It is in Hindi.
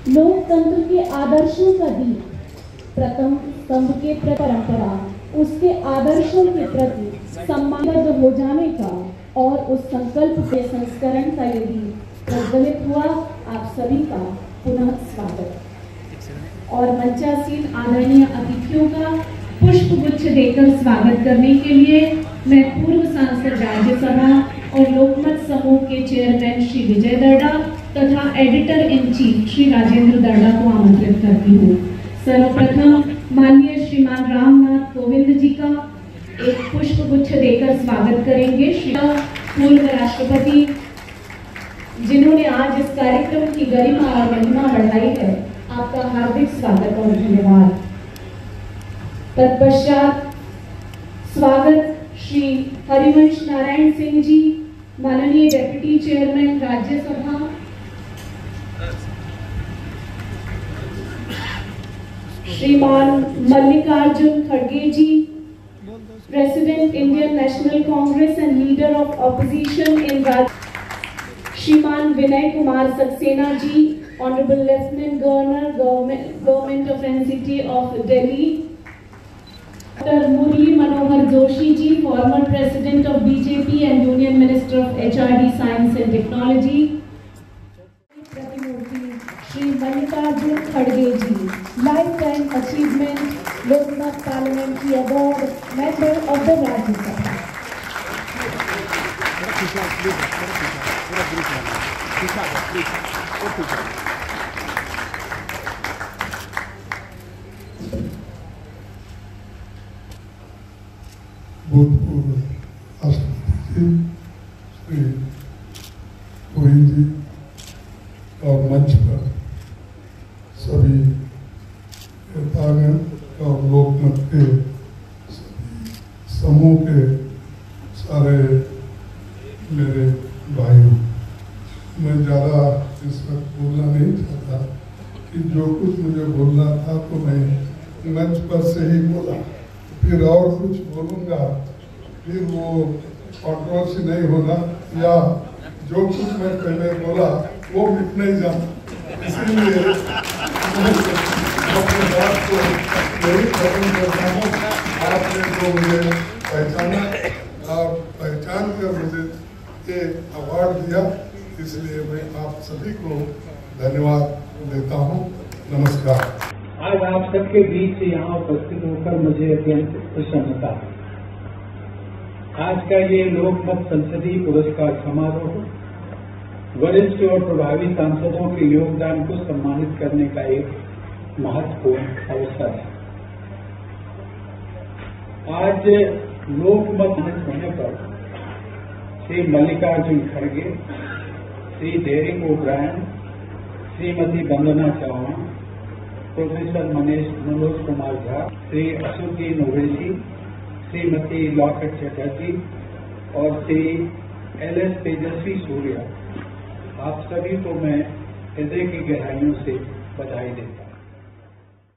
लोकतंत्र के आदर्शों का दीप, प्रथम स्तंभ के परंपरा, उसके आदर्शों के प्रति सम्मानबद्ध हो जाने का और उस संकल्प के संस्करण का यदि प्रज्वलित हुआ, आप सभी का पुनः स्वागत और मंचासीन आदरणीय अतिथियों का पुष्प गुच्छ देकर स्वागत करने के लिए मैं पूर्व सांसद राज्यसभा और लोकमत समूह के चेयरमैन श्री विजय दर्डा तथा editor in chief Shri Rajendra Darda को आमंत्रित करती हूँ। सर्वप्रथम माननीय श्रीमान रामनाथ कोविंद जी का एक पुष्प गुच्छ देकर स्वागत करेंगे। श्री पूर्व राष्ट्रपति जिन्होंने आज इस कार्यक्रम की गरिमा और महिमा बढ़ाई है, आपका हार्दिक स्वागत और धन्यवाद। तत्पश्चात स्वागत श्री हरिवंश नारायण सिंह जी, माननीय डेप्यूटी चेयरमैन राज्यसभा, श्रीमान मल्लिकार्जुन खड़गे ji, president Indian National Congress and leader of opposition in श्रीमान Vinay Kumar Saxena ji, honourable lieutenant governor government of NCT of Delhi, doctor Murli Manohar Joshi ji, former president of BJP and union minister of HRD science and technology, प्रतिमूर्ति श्री मल्लिकार्जुन खड़गे ji, life time achievement Lokmat parliamentary award, member of the Rajya Sabha. भूतपूर्व राष्ट्रपति जी श्री कोविंद जी और मंच पर सभी नेतागण और लोकमत के सभी समूह के सारे मेरे भाइयों, मैं ज़्यादा इस वक्त बोलना नहीं चाहता कि जो कुछ मुझे बोलना था तो मैं मंच पर से ही बोला, फिर और कुछ बोलूँगा फिर वो कंट्रोवर्सी नहीं होना या जो कुछ मैं पहले बोला वो मिट नहीं जाना, इसीलिए मैं अपनी बात को यही खत्म करता हूँ। आपने जो मुझे पहचाना और पहचान कर मुझे ये अवार्ड दिया, इसलिए मैं आप सभी को धन्यवाद देता हूँ। नमस्कार। आज आप सबके बीच से यहाँ उपस्थित होकर मुझे अत्यंत प्रसन्नता है। आज का ये लोकमत संसदीय पुरस्कार समारोह वरिष्ठ और प्रभावी सांसदों के योगदान को सम्मानित करने का एक महत्वपूर्ण अवसर है। आज लोकमत होने पर श्री मल्लिकार्जुन खड़गे, Shri Derek O'Brien, Shrimati Vandana Chauhan, professor Manoj Kumar Jha, Shri Asaduddin Owaisi, Shrimati Locket Chatterjee और श्री एल.एस. तेजस्वी सूर्या, आप सभी को मैं हृदय की गहराइयों से बधाई देता हूँ।